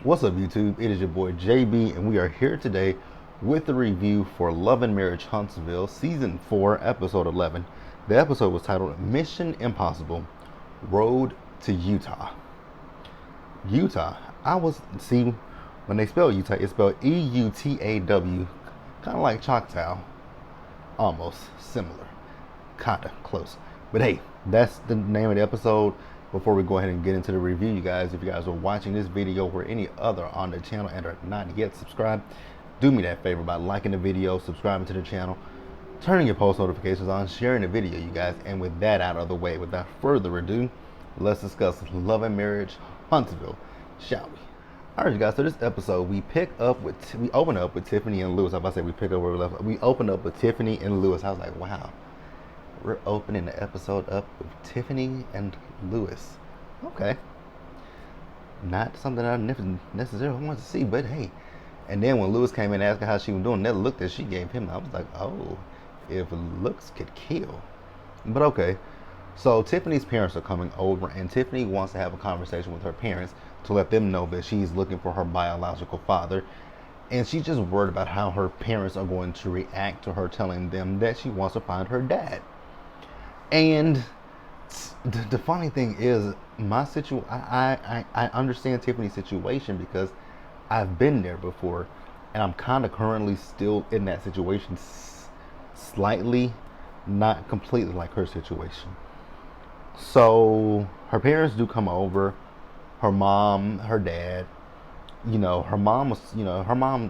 What's up, YouTube? It is your boy JB, and we are here today with the review for Love and Marriage Huntsville, Season 4, Episode 11. The episode was titled Mission Impossible Road to Eutaw. Eutaw. When they spell Utah, it's spelled Eutaw, kind of like Choctaw, almost similar, kind of close. But hey, that's the name of the episode. Before we go ahead and get into the review, you guys, if you guys are watching this video or any other on the channel and are not yet subscribed, do me that favor by liking the video, subscribing to the channel, turning your post notifications on, sharing the video, you guys. And with that out of the way, without further ado, let's discuss Love and Marriage Huntsville, shall we? All right, you guys. So this episode, we open up with Tiffany and Lewis. If I say we pick up where we left, we open up with Tiffany and Lewis. I was like, wow, we're opening the episode up with Tiffany and Lewis. Okay. Not something I necessarily wanted to see, but hey. And then when Lewis came in asking how she was doing, that look that she gave him, I was like, oh, if looks could kill. But okay. So Tiffany's parents are coming over, and Tiffany wants to have a conversation with her parents to let them know that she's looking for her biological father. And she's just worried about how her parents are going to react to her telling them that she wants to find her dad. And the funny thing is, I understand Tiffany's situation because I've been there before, and I'm kind of currently still in that situation, slightly, not completely like her situation. So her parents do come over, her mom, her dad. Her mom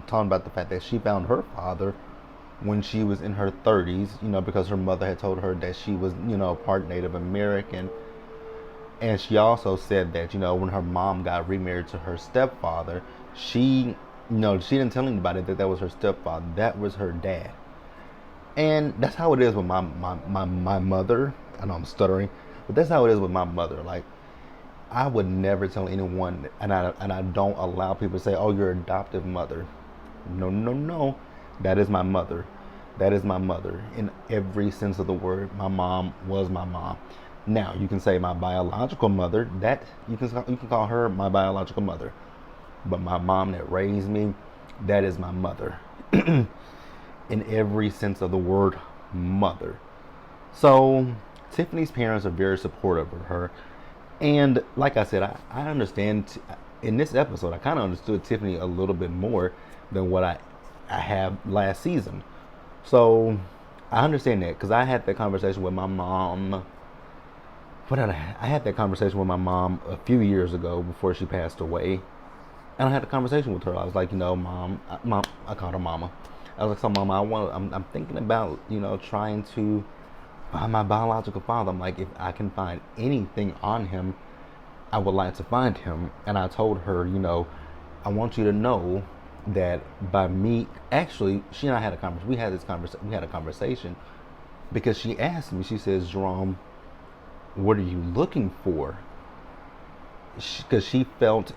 talking about the fact that she found her father when she was in her 30s, because her mother had told her that she was, part Native American. And she also said that, when her mom got remarried to her stepfather, she didn't tell anybody that that was her stepfather. That was her dad. And that's how it is with my mother. I know I'm stuttering, but that's how it is with my mother. Like, I would never tell anyone, and I don't allow people to say, "Oh, your adoptive mother." No, no, no. That is my mother. That is my mother in every sense of the word. My mom was my mom. Now you can say my biological mother. That you can call her my biological mother, but my mom that raised me, that is my mother, in every sense of the word, mother. So Tiffany's parents are very supportive of her. And like I said, I understand. In this episode, I kind of understood Tiffany a little bit more than what I have last season. So I understand that because I had that conversation with my mom. I had that conversation with my mom a few years ago before she passed away. And I had a conversation with her. I was like, mom, I called her mama. I was like, so mama, I'm thinking about, trying to find my biological father. I'm like, if I can find anything on him, I would like to find him. And I told her, I want you to know that by me, actually, she and I had a conversation. We had a conversation because she asked me. She says, Jerome, what are you looking for? Because she felt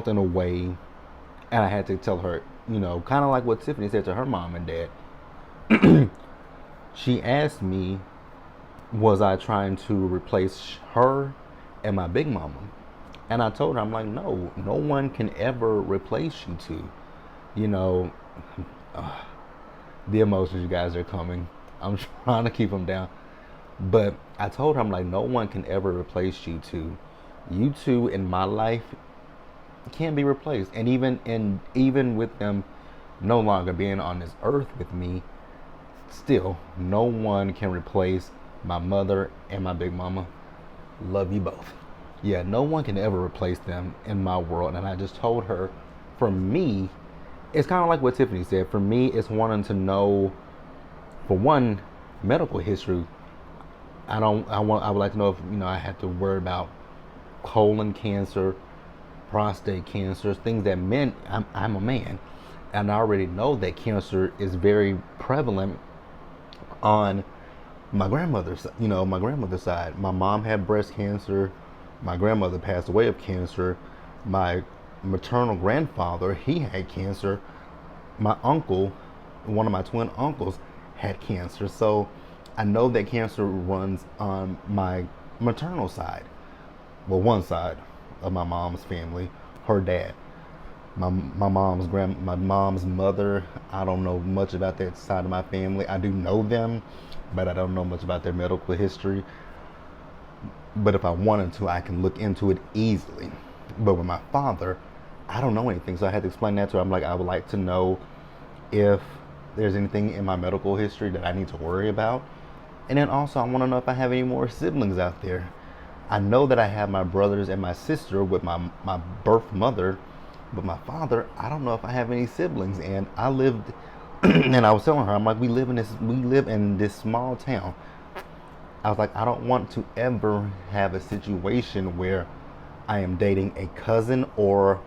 in a way, and I had to tell her, kind of like what Tiffany said to her mom and dad. She asked me, was I trying to replace her and my big mama? And I told her, I'm like, no one can ever replace you two. The emotions, you guys, are coming. I'm trying to keep them down. But I told her, I'm like, no one can ever replace you two. You two in my life can't be replaced. And even with them no longer being on this earth with me, still, no one can replace my mother and my big mama. Love you both. Yeah, no one can ever replace them in my world. And I just told her, for me, it's kind of like what Tiffany said. For me, it's wanting to know, for one, medical history. I would like to know if, I had to worry about colon cancer, prostate cancer, things that meant I'm a man. And I already know that cancer is very prevalent on my grandmother's side. My mom had breast cancer. My grandmother passed away of cancer. My maternal grandfather, he had cancer. My uncle, one of my twin uncles, had cancer. So I know that cancer runs on my maternal side. Well, one side of my mom's family. her dad. My mom's mother. I don't know much about that side of my family. I do know them, but I don't know much about their medical history. But if I wanted to, I can look into it easily. But with my father, I don't know anything, so I had to explain that to her. I'm like, I would like to know if there's anything in my medical history that I need to worry about. And then also, I want to know if I have any more siblings out there. I know that I have my brothers and my sister with my birth mother, but my father, I don't know if I have any siblings. And I lived, and I was telling her, I'm like, we live in this small town. I was like, I don't want to ever have a situation where I am dating a cousin or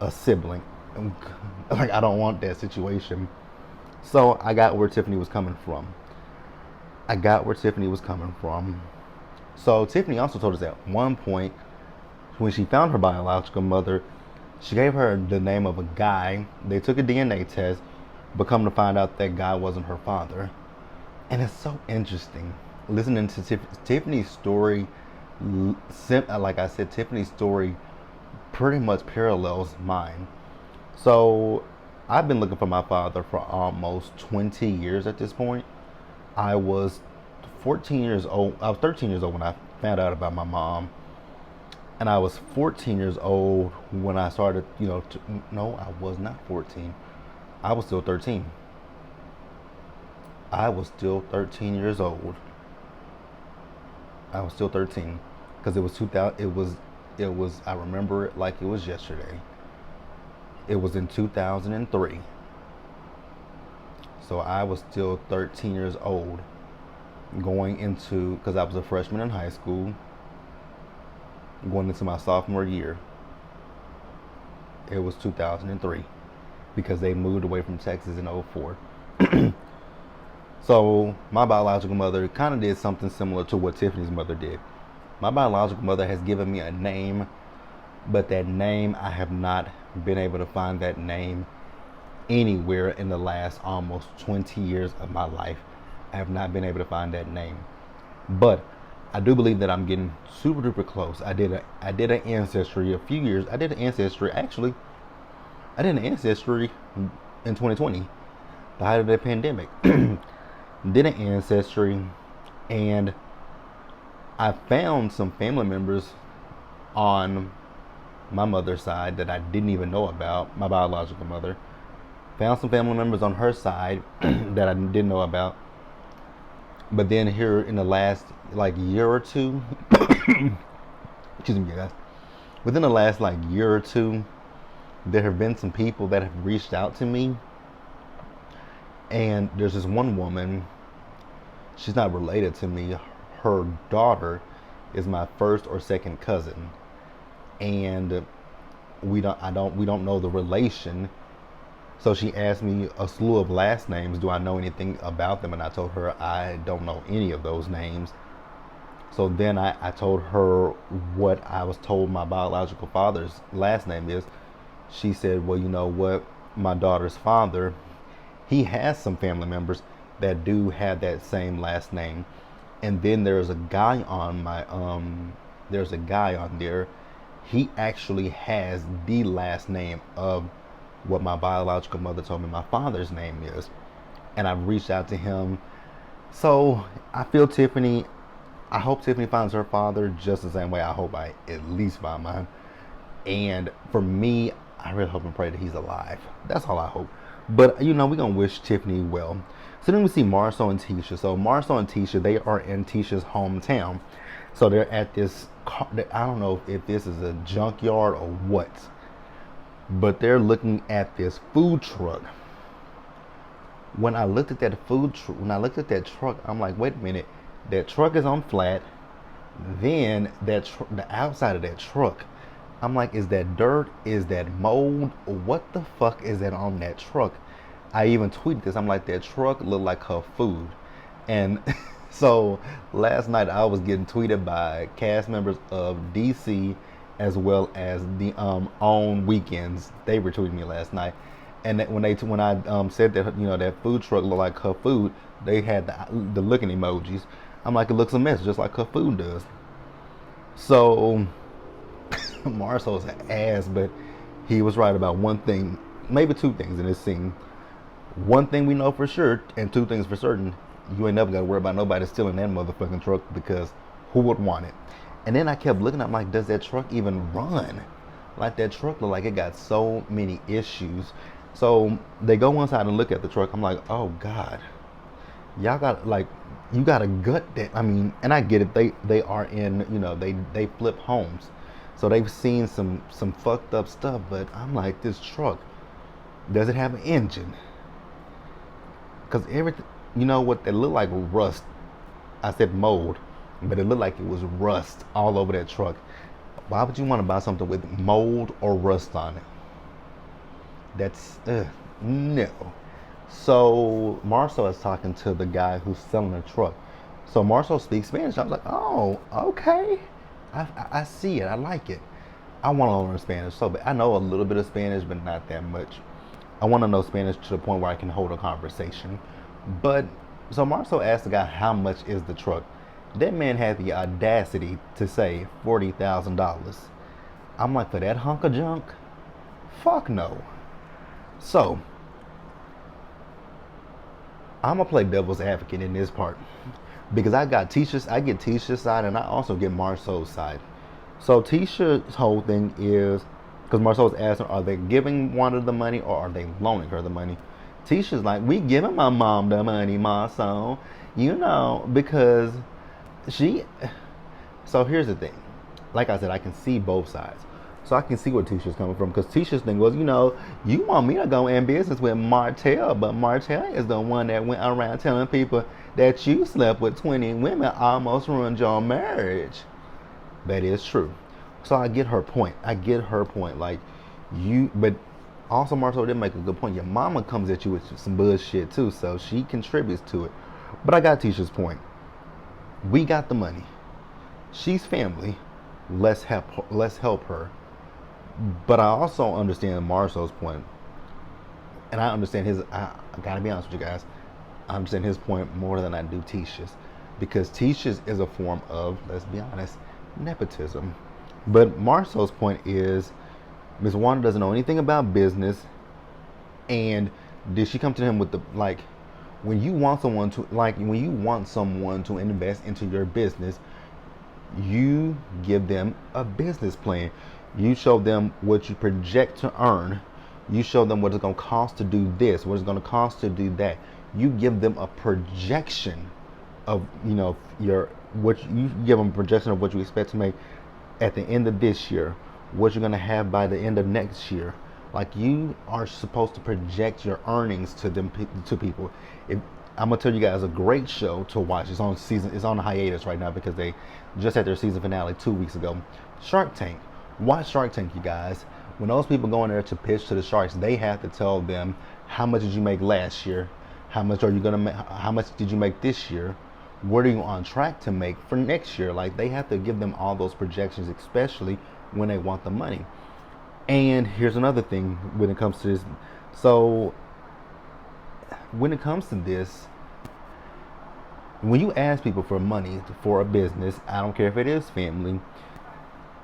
a sibling. Like, I don't want that situation. So I got where Tiffany was coming from. So Tiffany also told us at one point, when she found her biological mother, she gave her the name of a guy. They took a DNA test, but come to find out that guy wasn't her father. And it's so interesting listening to Tiffany's story. Like I said, Tiffany's story pretty much parallels mine. So I've been looking for my father for almost 20 years at this point. I was 14 years old. I was 13 years old when I found out about my mom. And I was 14 years old when I started, no, I was not 14. I was still 13. I was still 13 years old. I was still 13 because it was 2000. It was. I remember it like it was yesterday. It was in 2003. So I was still 13 years old, going into, because I was a freshman in high school, going into my sophomore year. It was 2003 because they moved away from Texas in '04. So my biological mother kind of did something similar to what Tiffany's mother did. My biological mother has given me a name, but that name, I have not been able to find that name anywhere in the last almost 20 years of my life. I have not been able to find that name. But I do believe that I'm getting super duper close. I did an ancestry a few years. I did an ancestry in 2020, the height of the pandemic. Did an ancestry, and I found some family members on my mother's side that I didn't even know about, my biological mother. Found some family members on her side that I didn't know about. But then here in the last year or two, excuse me guys, within the last year or two, there have been some people that have reached out to me. And there's this one woman, she's not related to me. Her daughter is my first or second cousin. And we don't know the relation. So she asked me a slew of last names. Do I know anything about them? And I told her I don't know any of those names. So then I told her what I was told my biological father's last name is. She said, well, you know what? My daughter's father, he has some family members that do have that same last name. And then there's a guy on there. He actually has the last name of what my biological mother told me my father's name is. And I've reached out to him. So I feel I hope Tiffany finds her father just the same way I hope I at least find mine. And for me, I really hope and pray that he's alive. That's all I hope. But we're gonna wish Tiffany well. So then we see Marcel and Tisha. So Marcel and Tisha, they are in Tisha's hometown. So they're at this, I don't know if this is a junkyard or what, but they're looking at this food truck. When I looked at that truck, I'm like, wait a minute, that truck is on flat. Then the outside of that truck, I'm like, is that dirt? Is that mold? What the fuck is that on that truck? I even tweeted this. I'm like, that truck looked like her food. And so last night I was getting tweeted by cast members of DC as well as the On Weekends. They were tweeting me last night. And that when I said that that food truck looked like her food, they had the looking emojis. I'm like, it looks a mess just like her food does. So Marcel's an ass, but He was right about one thing, maybe two things in this scene. One thing we know for sure, and two things for certain, you ain't never got to worry about nobody stealing that motherfucking truck, because who would want it? And then I kept looking, I'm like, does that truck even run? Like, that truck look like it got so many issues. So they go inside and look at the truck. I'm like, oh God, y'all got, like, you got a gut that, I mean, and I get it. They are in, you know, they flip homes, so they've seen some fucked up stuff. But I'm like, this truck, does it have an engine? Because everything, you know what, they look like rust. I said mold, but it looked like it was rust all over that truck. Why would you want to buy something with mold or rust on it? That's no. So Marcel is talking to the guy who's selling the truck. So Marcel speaks Spanish. I was like, oh, okay. I see it. I like it. I want to learn Spanish. So I know a little bit of Spanish, but not that much. I want to know Spanish to the point where I can hold a conversation. But so Marcel asked the guy, how much is the truck? That man had the audacity to say $40,000. I'm like, for that hunk of junk? Fuck no. So I'm gonna play devil's advocate in this part, because I get Tisha's side, and I also get Marcel's side. So Tisha's whole thing is, because Marcel's asking, are they giving Wanda the money or are they loaning her the money? Tisha's like, we giving my mom the money, Marcel, you know, because she. So here's the thing. Like I said, I can see both sides. So I can see where Tisha's coming from, because Tisha's thing was, you know, you want me to go in business with Martell, but Martell is the one that went around telling people that you slept with 20 women, almost ruined your marriage. That is true. So I get her point. Like, but also Marcel did make a good point. Your mama comes at you with some bullshit too, so she contributes to it. But I got Tisha's point. We got the money. She's family. Let's help her. But I also understand Marcel's point, and I understand his. I gotta be honest with you guys. I understand his point more than I do Tisha's, because Tisha's is a form of, let's be honest, nepotism. But Marcel's point is, Miss Wanda doesn't know anything about business, and did she come to him with the, like, when you want someone to invest into your business, you give them a business plan. You show them what you project to earn. You show them what it's going to cost to do this, what it's going to cost to do that. You give them a projection of, you know, you give them a projection of what you expect to make at the end of this year, what you're going to have by the end of next year. Like, you are supposed to project your earnings to people. I'm gonna tell you guys a great show to watch. It's on hiatus right now because they just had their season finale 2 weeks ago. Shark Tank. Watch Shark Tank, you guys. When those people go in there to pitch to the sharks, they have to tell them, how much did you make last year? How much are you gonna make? How much did you make this year? What are you on track to make for next year? Like, they have to give them all those projections, especially when they want the money. And here's another thing when it comes to this. So when it comes to this, when you ask people for money for a business, I don't care if it is family,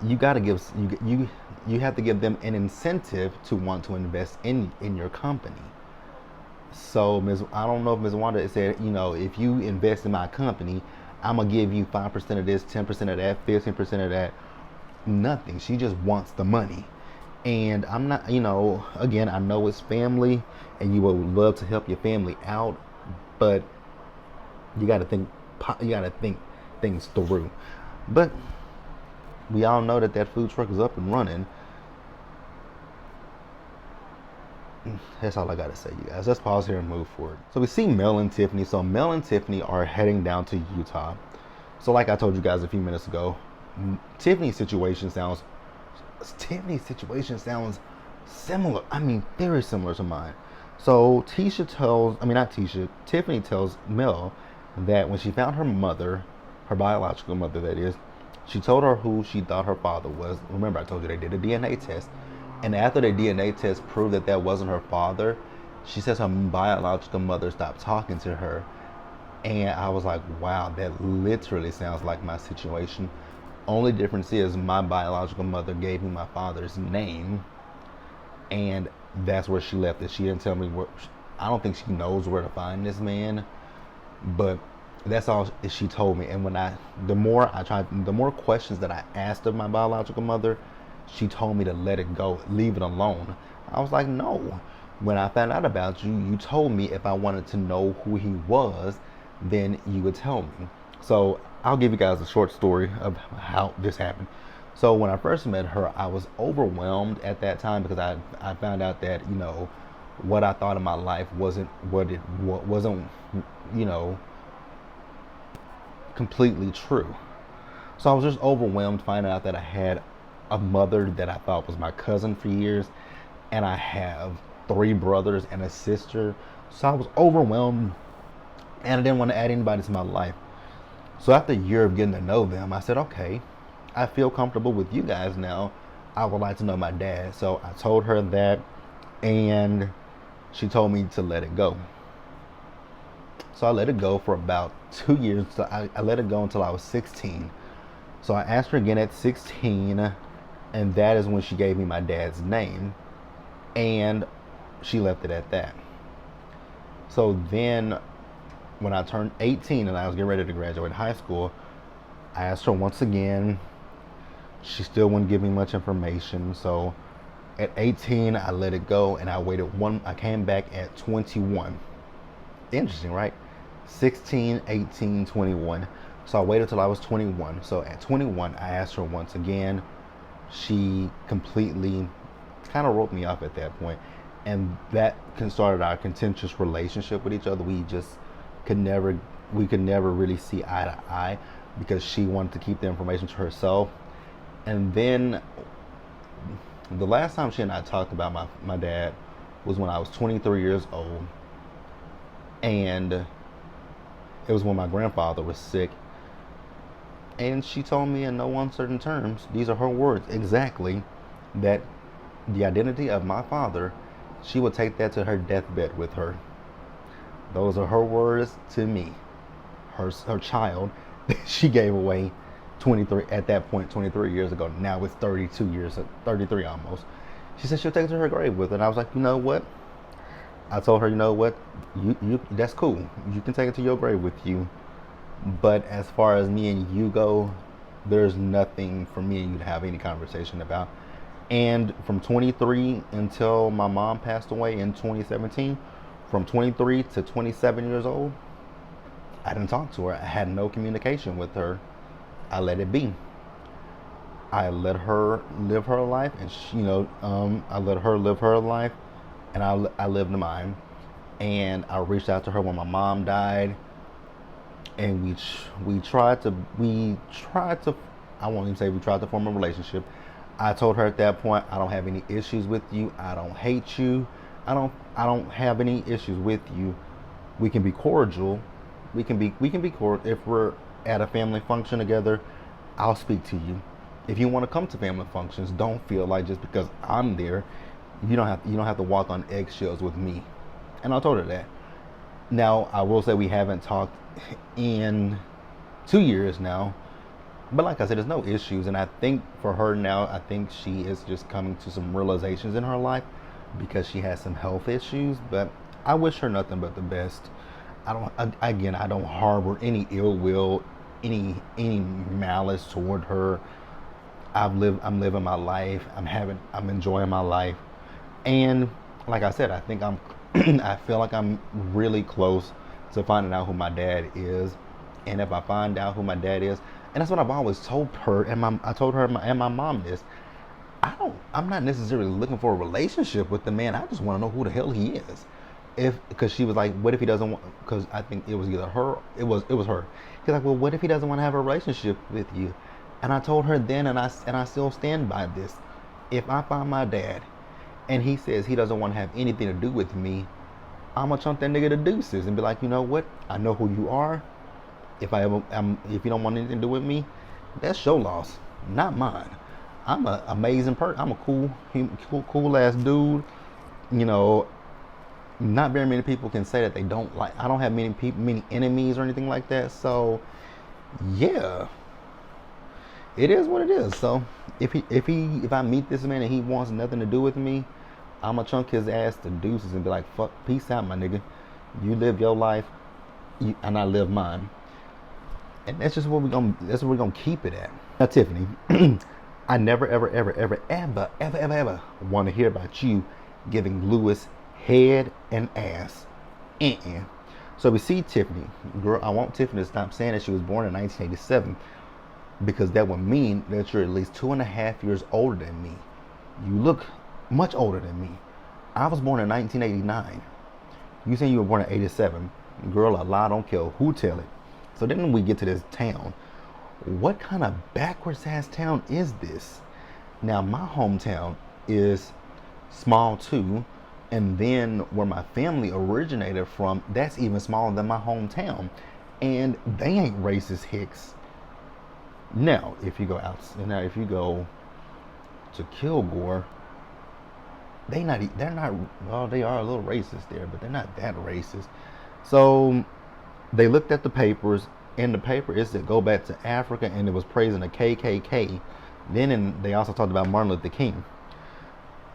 you gotta give you have to give them an incentive to want to invest in your company. So I don't know if Ms. Wanda said, you know, if you invest in my company, I'm gonna give you 5% of this, 10% of that, 15% of that. Nothing. She just wants the money. And I'm not, you know, again, I know it's family and you would love to help your family out, but you gotta think things through. But we all know that food truck is up and running. That's all I gotta say, you guys. Let's pause here and move forward. So we see Mel and Tiffany. So Mel and Tiffany are heading down to Eutaw. So like I told you guys a few minutes ago, Tiffany's situation sounds similar. I mean, very similar to mine. So Tiffany tells Mel that when she found her mother, her biological mother that is, she told her who she thought her father was. Remember, I told you they did a DNA test. And after the DNA test proved that wasn't her father, she says her biological mother stopped talking to her. And I was like, wow, that literally sounds like my situation. Only difference is my biological mother gave me my father's name. and that's where she left it. She didn't tell me where. I don't think she knows where to find this man, but that's all she told me. And the more questions that I asked of my biological mother, she told me to let it go, leave it alone. I was like, no. When I found out about you, you told me if I wanted to know who he was, then you would tell me. So I'll give you guys a short story of how this happened. So when I first met her, I was overwhelmed at that time because I found out that, what I thought of my life wasn't wasn't, you know, completely true. So I was just overwhelmed finding out that I had a mother that I thought was my cousin for years, and I have three brothers and a sister. So I was overwhelmed, and I didn't want to add anybody to my life. So after a year of getting to know them, I said, okay, I feel comfortable with you guys now. I would like to know my dad. So I told her that, and she told me to let it go. So I let it go for about 2 years. So I let it go until I was 16. So I asked her again at 16, and that is when she gave me my dad's name, and she left it at that. So then when I turned 18 and I was getting ready to graduate high school, I asked her once again. She still wouldn't give me much information. So at 18, I let it go, and I came back at 21. Interesting, right? 16, 18, 21. So I waited till I was 21. So at 21, I asked her once again. She completely kind of wrote me off at that point. And that started our contentious relationship with each other. We could never really see eye to eye because she wanted to keep the information to herself. And then the last time she and I talked about my dad was when I was 23 years old. And it was when my grandfather was sick. And she told me in no uncertain terms, these are her words exactly, that the identity of my father, she would take that to her deathbed with her. Those are her words to me, her child that she gave away 23 at that point, 23 years ago. Now it's 32 years, 33 almost. She said she'll take it to her grave with her. And I was like, you know what? I told her, you know what? You that's cool. You can take it to your grave with you. But as far as me and you go, there's nothing for me and you to have any conversation about. And from 23 until my mom passed away in 2017, from 23 to 27 years old, I didn't talk to her. I had no communication with her. I let it be. I let her live her life, and she, I let her live her life, and I lived mine. And I reached out to her when my mom died, and we tried to I won't even say we tried to form a relationship. I told her at that point, I don't have any issues with you. I don't hate you. I don't have any issues with you. We can be cordial. We can be cordial. If we're at a family function together, I'll speak to you. If you want to come to family functions, don't feel like just because I'm there, you don't have to walk on eggshells with me. And I told her that. Now I will say we haven't talked in 2 years now. But like I said, there's no issues, and I think for her now, I think she is just coming to some realizations in her life because she has some health issues. But I wish her nothing but the best. I don't harbor any ill will, any malice toward her. I'm living my life. I'm enjoying my life, and like I said, I think I feel like I'm really close to finding out who my dad is, and if I find out who my dad is. And that's what I've always told her, and I told her and my mom this. I'm not necessarily looking for a relationship with the man. I just want to know who the hell he is. Because she was like, what if he doesn't want? Because I think it was either her. It was her. She's like, well, what if he doesn't want to have a relationship with you? And I told her then, and I still stand by this. If I find my dad, and he says he doesn't want to have anything to do with me, I'm gonna chunk that nigga to deuces and be like, you know what? I know who you are. If you don't want anything to do with me, that's your loss, not mine. I'm an amazing person. I'm a cool ass dude. Not very many people can say that they don't like. I don't have many enemies or anything like that. So, yeah, it is what it is. So, if I meet this man and he wants nothing to do with me, I'ma chunk his ass to deuces and be like, fuck, peace out, my nigga. You live your life, and I live mine. And that's just what we're gonna keep it at. Now, Tiffany, I never, ever want to hear about you giving Lewis head and ass. So we see Tiffany. Girl, I want Tiffany to stop saying that she was born in 1987 because that would mean that you're at least 2.5 years older than me. You look much older than me. I was born in 1989. You saying you were born in 87. Girl, a lie, don't care who tell it. So then we get to this town. What kind of backwards ass town is this? Now, my hometown is small too. And then where my family originated from, that's even smaller than my hometown. And they ain't racist hicks. Now, if you go to Kilgore, they're not, well, they are a little racist there, but they're not that racist. So they looked at the papers. In the paper, it said go back to Africa, and it was praising the KKK. Then they also talked about Martin Luther King.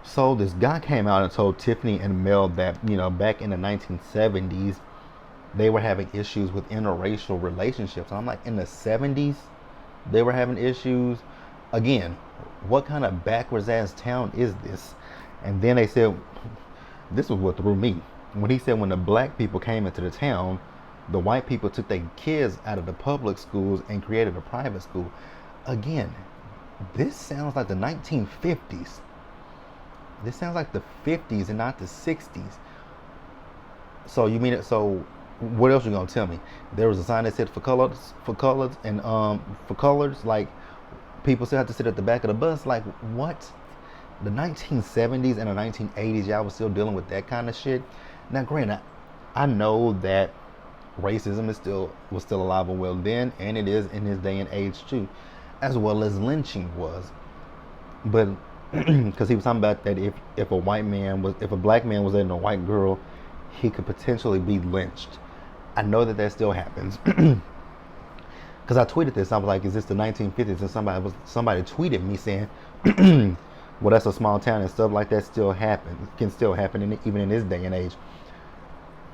So this guy came out and told Tiffany and Mel that, back in the 1970s, they were having issues with interracial relationships. And I'm like, in the 70s, they were having issues? Again, what kind of backwards ass town is this? And then they said, this was what threw me. When he said when the black people came into the town, the white people took their kids out of the public schools and created a private school. Again, this sounds like the 1950s. This sounds like the 50s and not the 60s. So you mean it? So what else you gonna tell me? There was a sign that said for colors, and for colors, like people still have to sit at the back of the bus. Like what? The 1970s and the 1980s, y'all was still dealing with that kind of shit. Now, granted, I know that racism was still alive and well then, and it is in this day and age too, as well as lynching was. But because he was talking about that if a black man was dating a white girl, he could potentially be lynched. I know that still happens. Because I tweeted this, I was like, is this the 1950s? And somebody tweeted me saying, well, that's a small town and stuff like that can still happen even in this day and age.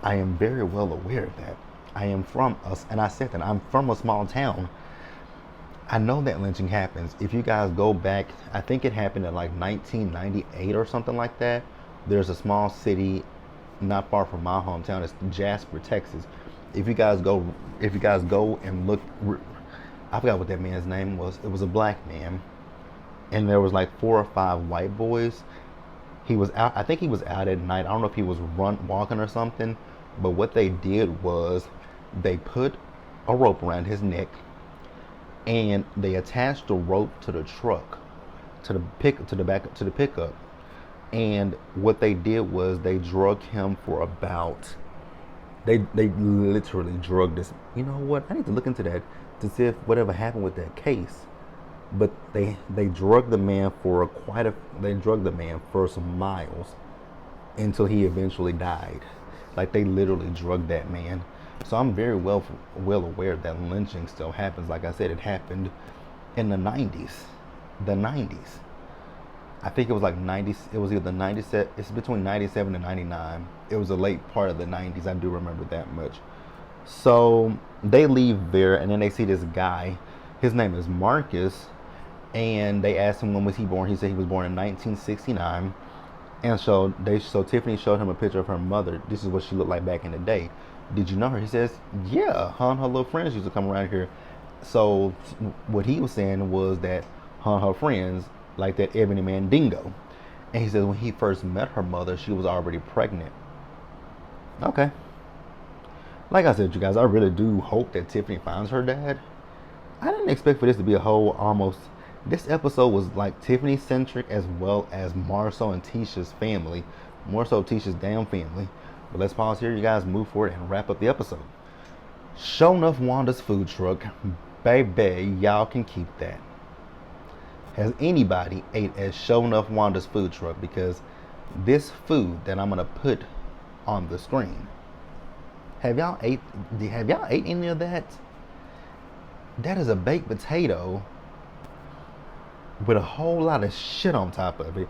I am very well aware of that. I am from us, and I said that I'm from a small town. I know that lynching happens. If you guys go back, I think it happened in like 1998 or something like that. There's a small city not far from my hometown. It's Jasper, Texas. If you guys go and look, I forgot what that man's name was. It was a black man, and there was like 4 or 5 white boys. He was out. I think he was out at night. I don't know if he was walking or something. But what they did was they put a rope around his neck, and they attached the rope to the truck, to the pickup. And what they did was they drugged him for about. They literally drugged this. You know what? I need to look into that to see if whatever happened with that case. But they drugged the man for they drugged the man for some miles until he eventually died. Like they literally drugged that man. So I'm very well aware that lynching still happens. Like I said, it happened in the 90s. The 90s. I think it was like 90s. It was either 97. It's between 97 and 99. It was a late part of the 90s. I do remember that much. So they leave there, and then they see this guy. His name is Marcus, and they asked him when was he born. He said he was born in 1969. And so Tiffany showed him a picture of her mother. This is what she looked like back in the day. Did you know her? He says, yeah, her and her little friends used to come around here. So what he was saying was that her and her friends, like that Ebony Mandingo. And he says when he first met her mother, she was already pregnant. Okay. Like I said, you guys, I really do hope that Tiffany finds her dad. I didn't expect for this to be a whole almost... This episode was like Tiffany centric as well as Marceau and Tisha's family. More so Tisha's damn family. But let's pause here, you guys, move forward and wrap up the episode. Show enough Wanda's food truck. Baby, y'all can keep that. Has anybody ate at Show Enough Wanda's food truck? Because this food that I'm gonna put on the screen, have y'all ate any of that? That is a baked potato with a whole lot of shit on top of it.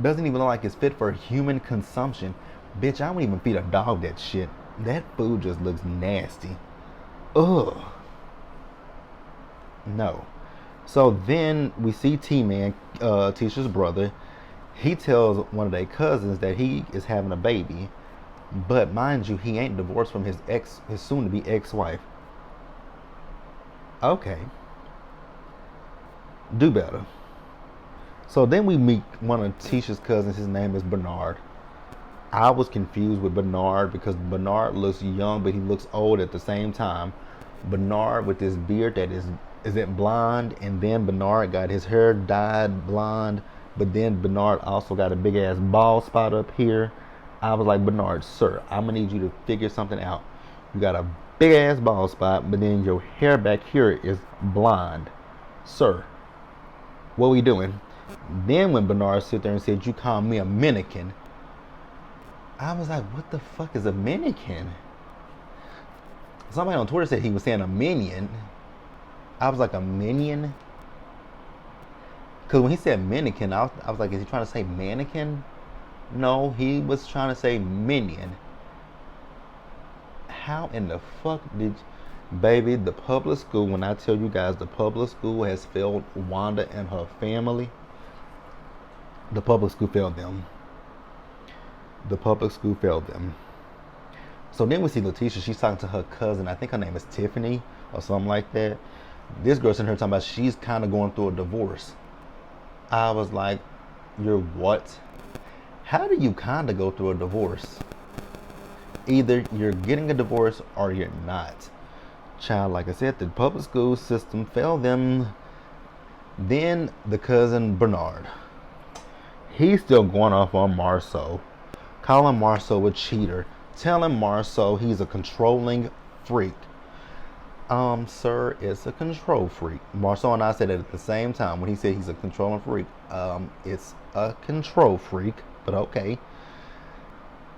Doesn't even look like it's fit for human consumption. Bitch, I wouldn't even feed a dog that shit. That food just looks nasty. Ugh. No. So then we see T-Man, Tisha's brother. He tells one of their cousins that he is having a baby. But mind you, he ain't divorced from his soon-to-be ex-wife. Okay. Do better. So then we meet one of Tisha's cousins. His name is Bernard. I was confused with Bernard because Bernard looks young, but he looks old at the same time. Bernard with this beard that is it blonde, and then Bernard got his hair dyed blonde, but then Bernard also got a big ass bald spot up here. I was like, Bernard, sir, I'm gonna need you to figure something out. You got a big ass bald spot, but then your hair back here is blonde. Sir, what we doing? Then when Bernard sit there and said, you call me a mannequin, I was like, what the fuck is a mannequin? Somebody on Twitter said he was saying a minion. I was like, a minion? Because when he said mannequin, I was like, is he trying to say mannequin? No, he was trying to say minion. How in the fuck did... Baby, the public school, when I tell you guys the public school has failed Wanda and her family, the public school failed them. The public school failed them. So then we see Letitia. She's talking to her cousin. I think her name is Tiffany or something like that. This girl's in her talking about she's kind of going through a divorce. I was like, you're what? How do you kind of go through a divorce? Either you're getting a divorce or you're not. Child, like I said, the public school system failed them. Then the cousin Bernard. He's still going off on Marceau. Calling Marceau a cheater. Telling Marceau he's a controlling freak. Sir, it's a control freak. Marceau and I said it at the same time when he said he's a controlling freak. It's a control freak, but okay.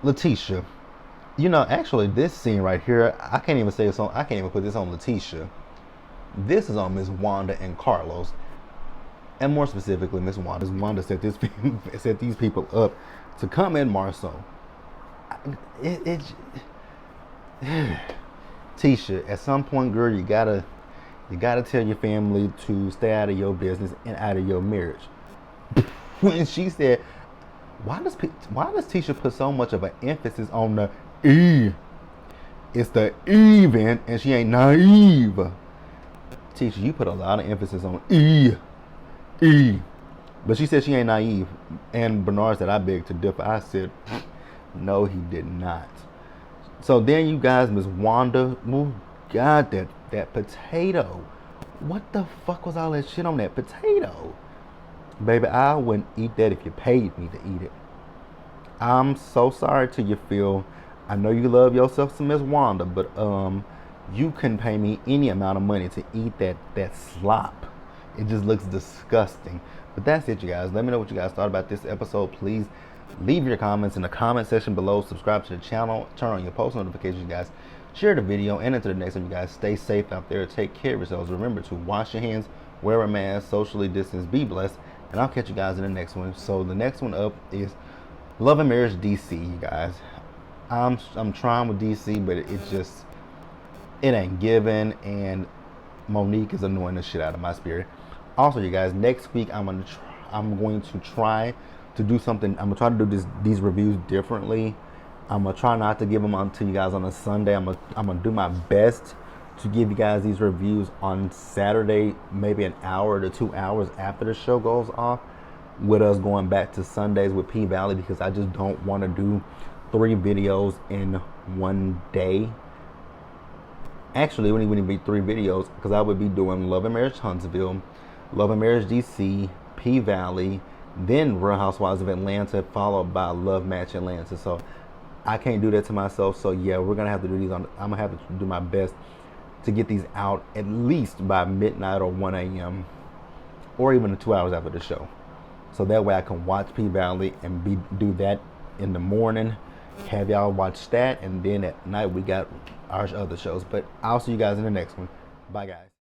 Letitia. You know, actually, this scene right here, I can't even say it's on. I can't even put this on Letitia. This is on Miss Wanda and Carlos, and more specifically, Miss Wanda. Miss Wanda set these people up to come in Marceau. Tisha, at some point, girl, you gotta tell your family to stay out of your business and out of your marriage. When she said, why does Tisha put so much of an emphasis on the E? It's the even, and she ain't naive. Tisha, you put a lot of emphasis on E. But she said she ain't naive. And Bernard said, I beg to differ. I said, no, he did not. So then you guys, Miss Wanda, oh God, that potato. What the fuck was all that shit on that potato? Baby, I wouldn't eat that if you paid me to eat it. I'm so sorry to you, Phil. I know you love yourself some Miss Wanda, but you couldn't pay me any amount of money to eat that slop. It just looks disgusting. But that's it, you guys. Let me know what you guys thought about this episode. Please leave your comments in the comment section below. Subscribe to the channel. Turn on your post notifications, you guys. Share the video. And until the next time, you guys, stay safe out there. Take care of yourselves. Remember to wash your hands, wear a mask, socially distance, be blessed. And I'll catch you guys in the next one. So the next one up is Love and Marriage DC, you guys. I'm trying with DC, but it ain't giving, and Monique is annoying the shit out of my spirit. Also, you guys, next week I'm going to try to do something. I'm gonna try to do these reviews differently. I'm gonna try not to give them to you guys on a Sunday. I'm gonna do my best to give you guys these reviews on Saturday, maybe an hour to 2 hours after the show goes off, with us going back to Sundays with P Valley, because I just don't want to do 3 videos in one day. Actually, it wouldn't even be 3 videos, because I would be doing Love and Marriage Huntsville, Love and Marriage DC, P Valley, then Real Housewives of Atlanta, followed by Love Match Atlanta. So I can't do that to myself. So yeah, we're gonna have to do these I'm gonna have to do my best to get these out at least by midnight or 1 a.m. or even 2 hours after the show. So that way I can watch P Valley and do that in the morning, have y'all watch that, and then at night we got our other shows. But I'll see you guys in the next one. Bye, guys.